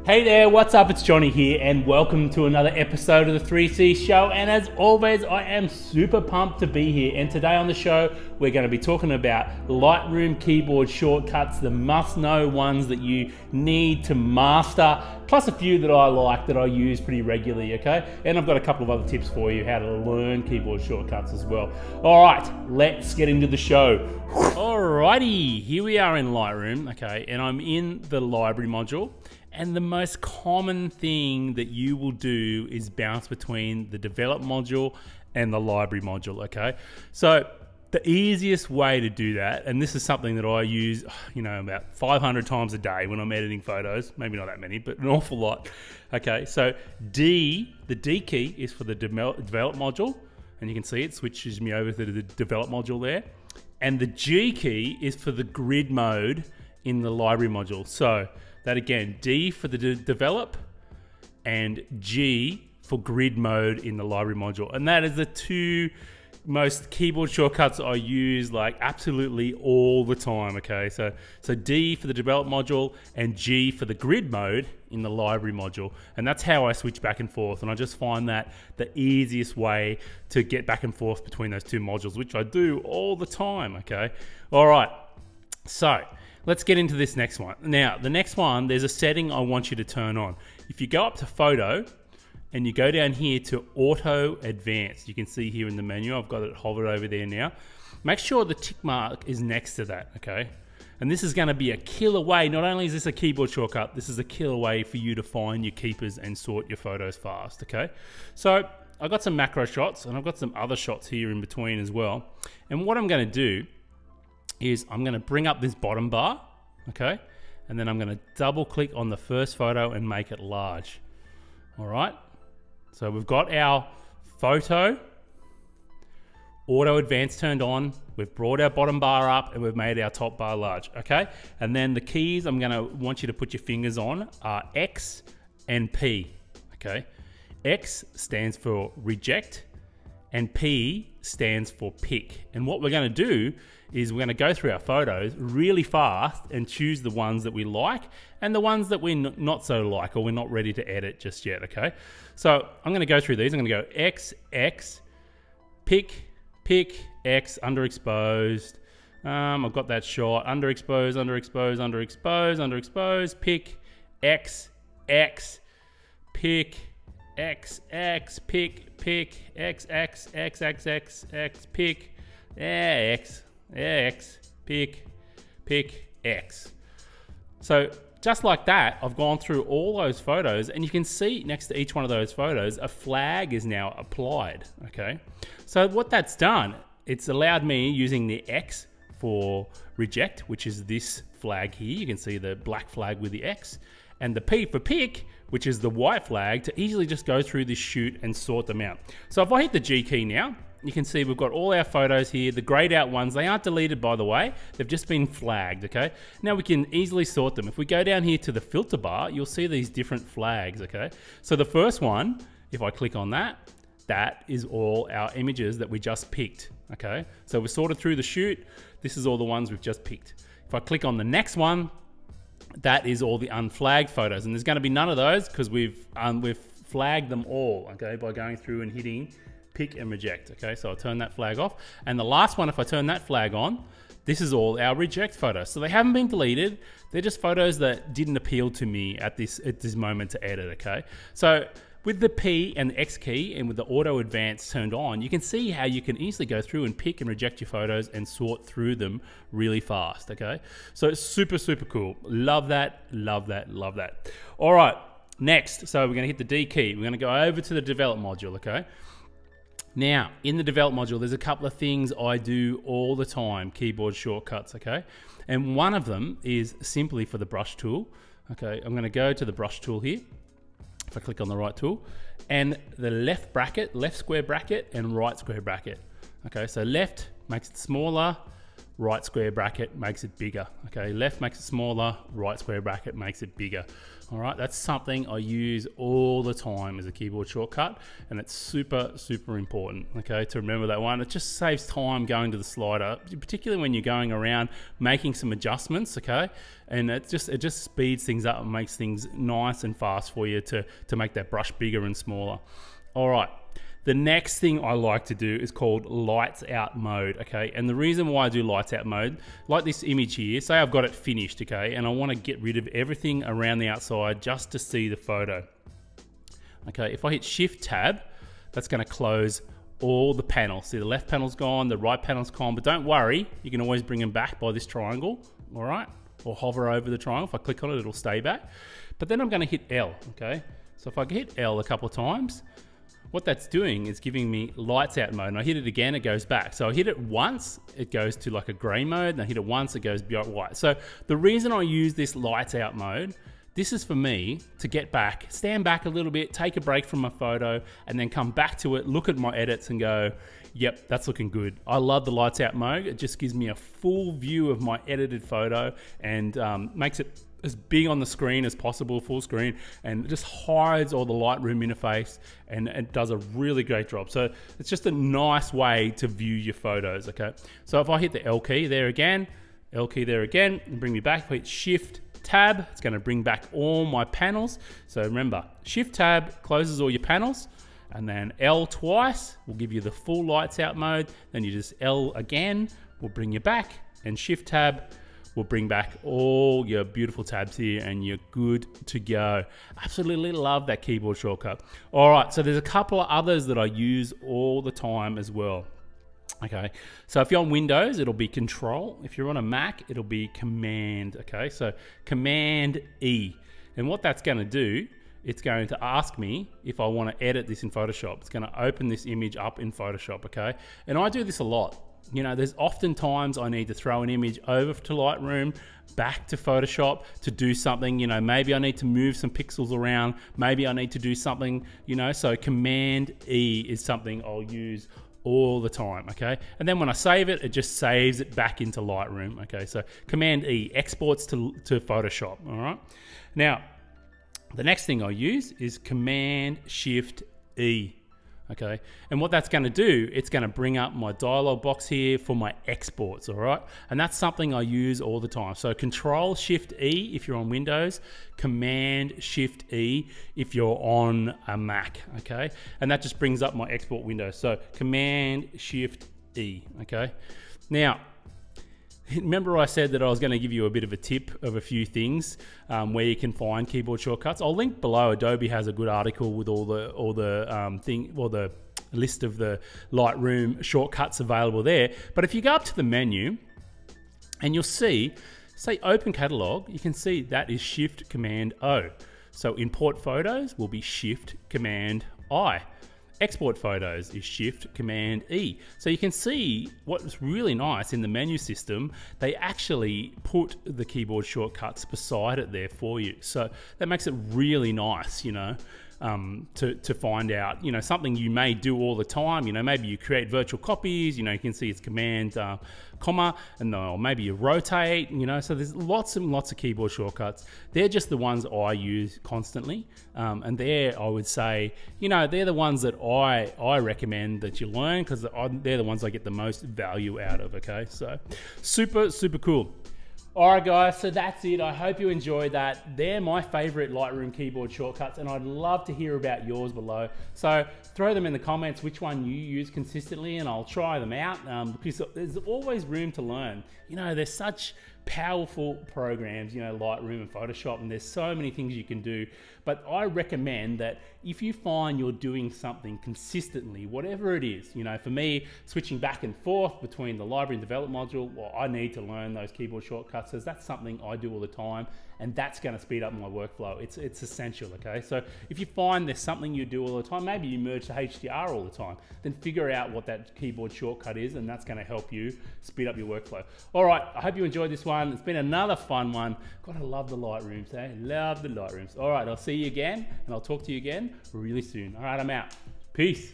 Hey there, what's up? It's Johnny here and welcome to another episode of the 3C Show. And as always, I am super pumped to be here. And today on the show, we're going to be talking about Lightroom keyboard shortcuts, the must-know ones that you need to master, plus a few that I like that I use pretty regularly, okay? And I've got a couple of other tips for you how to learn keyboard shortcuts as well. All right, let's get into the show. Alrighty, here we are in Lightroom, okay? And I'm in the library module. And the most common thing that you will do is bounce between the develop module and the library module, okay? So the easiest way to do that, and this is something that I use, about 500 times a day when I'm editing photos, maybe not that many, but an awful lot, okay? So the D key is for the develop module, and you can see it switches me over to the develop module there. And the G key is for the grid mode in the library module. So that again, D for the develop and G for grid mode in the library module. And that is the two most keyboard shortcuts I use like absolutely all the time, okay? So D for the develop module and G for the grid mode in the library module. And that's how I switch back and forth. And I just find that the easiest way to get back and forth between those two modules, which I do all the time, okay? All right, so let's get into this next one. Now, the next one, there's a setting I want you to turn on. If you go up to photo and you go down here to auto advanced, you can see here in the menu, I've got it hovered over there now. Make sure the tick mark is next to that, okay? And this is gonna be a killer way. Not only is this a keyboard shortcut, this is a killer way for you to find your keepers and sort your photos fast, okay? So I've got some macro shots and I've got some other shots here in between as well. And what I'm gonna do is I'm gonna bring up this bottom bar, okay? And then I'm gonna double click on the first photo and make it large. All right, so we've got our photo, auto advanced turned on, we've brought our bottom bar up and we've made our top bar large, okay? And then the keys I'm gonna want you to put your fingers on are X and P, okay? X stands for reject and P stands for pick. And what we're gonna do is we're gonna go through our photos really fast and choose the ones that we like and the ones that we're not so like or we're not ready to edit just yet, okay? So I'm gonna go through these. I'm gonna go X, X, pick, pick, X, underexposed. I've got that shot, underexposed, underexposed, underexposed, underexposed, pick, X, X, pick, X, X, pick, pick, X, X, X, X, X, X, pick, X, X, pick, pick, X. So just like that, I've gone through all those photos and you can see next to each one of those photos, a flag is now applied, okay? So what that's done, it's allowed me using the X for reject, which is this flag here. You can see the black flag with the X, and the P for pick, which is the white flag, to easily just go through this chute and sort them out. So if I hit the G key now, you can see we've got all our photos here, the grayed out ones. They aren't deleted, by the way. They've just been flagged, okay? Now we can easily sort them. If we go down here to the filter bar, you'll see these different flags, okay? So the first one, if I click on that, that is all our images that we just picked, okay? So we're sorted through the chute. This is all the ones we've just picked. If I click on the next one, that is all the unflagged photos. And there's gonna be none of those because we've flagged them all, okay, by going through and hitting pick and reject, okay? So I'll turn that flag off. And the last one, if I turn that flag on, this is all our reject photos. So they haven't been deleted. They're just photos that didn't appeal to me at this moment to edit, okay? So with the P and the X key and with the auto advance turned on, you can see how you can easily go through and pick and reject your photos and sort through them really fast, okay? So it's super, super cool. Love that, love that, love that. All right, next, so we're gonna hit the D key. We're gonna go over to the develop module, okay? Now, in the develop module, there's a couple of things I do all the time, keyboard shortcuts, okay? And one of them is simply for the brush tool, okay? I'm gonna go to the brush tool here. If I click on the right tool, and the left bracket, left square bracket and right square bracket. Okay, so left makes it smaller, right square bracket makes it bigger. Okay, left makes it smaller, right square bracket makes it bigger. All right, that's something I use all the time as a keyboard shortcut, and it's super, super important, okay, to remember that one. It just saves time going to the slider, particularly when you're going around making some adjustments, okay, and it just speeds things up and makes things nice and fast for you to make that brush bigger and smaller. All right. The next thing I like to do is called lights out mode, okay? And the reason why I do lights out mode, like this image here, say I've got it finished, okay? And I wanna get rid of everything around the outside just to see the photo. Okay, if I hit Shift Tab, that's gonna close all the panels. See, the left panel's gone, the right panel's gone, but don't worry, you can always bring them back by this triangle, all right? Or hover over the triangle. If I click on it, it'll stay back. But then I'm gonna hit L, okay? So if I hit L a couple of times, what that's doing is giving me lights out mode, and I hit it again, it goes back. So I hit it once, it goes to like a gray mode, and I hit it once, it goes beyond white. So the reason I use this lights out mode, this is for me to get back, stand back a little bit, take a break from my photo, and then come back to it, look at my edits and go, yep, that's looking good. I love the lights out mode. It just gives me a full view of my edited photo and makes it as big on the screen as possible, full screen, and it just hides all the Lightroom interface, and it does a really great job. So it's just a nice way to view your photos, okay? So if I hit the L key there again, and bring me back, if I hit Shift Tab, it's gonna bring back all my panels. So remember, Shift Tab closes all your panels, and then L twice will give you the full lights out mode, then you just L again, will bring you back, and Shift Tab will bring back all your beautiful tabs here, and you're good to go. Absolutely love that keyboard shortcut. All right, so there's a couple of others that I use all the time as well. Okay, so if you're on Windows, it'll be Control. If you're on a Mac, it'll be Command, okay? So Command E. And what that's gonna do, it's going to ask me if I wanna edit this in Photoshop. It's gonna open this image up in Photoshop, okay? And I do this a lot. You know, there's often times I need to throw an image over to Lightroom, back to Photoshop to do something. You know, maybe I need to move some pixels around, maybe I need to do something, you know, so Command E is something I'll use all the time, okay? And then when I save it, it just saves it back into Lightroom, okay? So Command E exports to Photoshop, all right? Now, the next thing I use is Command Shift E. Okay, and what that's gonna do, it's gonna bring up my dialog box here for my exports, all right? And that's something I use all the time. So Control Shift E if you're on Windows, Command Shift E if you're on a Mac, okay? And that just brings up my export window. So Command Shift E, okay? Now, remember I said that I was going to give you a bit of a tip of a few things where you can find keyboard shortcuts. I'll link below. Adobe has a good article with all the list of the Lightroom shortcuts available there. But if you go up to the menu and you'll see, say Open Catalog, you can see that is Shift Command O. So import photos will be Shift Command I. Export photos is Shift Command E. So you can see what's really nice in the menu system, they actually put the keyboard shortcuts beside it there for you. So that makes it really nice, you know, to find out, you know, something you may do all the time. You know, maybe you create virtual copies, you know, you can see it's Command comma, and or maybe you rotate, you know, so there's lots and lots of keyboard shortcuts. They're just the ones I use constantly, and they're, I would say, you know, they're the ones that I recommend that you learn, because they're the ones I get the most value out of, okay? So super, super cool. All right, guys, so that's it. I hope you enjoyed that. They're my favorite Lightroom keyboard shortcuts, and I'd love to hear about yours below. So throw them in the comments which one you use consistently, and I'll try them out, because there's always room to learn. You know, there's such powerful programs, you know, Lightroom and Photoshop, and there's so many things you can do. But I recommend that if you find you're doing something consistently, whatever it is, you know, for me, switching back and forth between the library and develop module, well, I need to learn those keyboard shortcuts, because that's something I do all the time, and that's going to speed up my workflow. It's essential, okay? So if you find there's something you do all the time, maybe you merge to HDR all the time, then figure out what that keyboard shortcut is, and that's going to help you speed up your workflow. All right, I hope you enjoyed this one. It's been another fun one. God, I love the Lightrooms, eh? Love the Lightrooms. All right, I'll see you again, and I'll talk to you again really soon. All right, I'm out. Peace.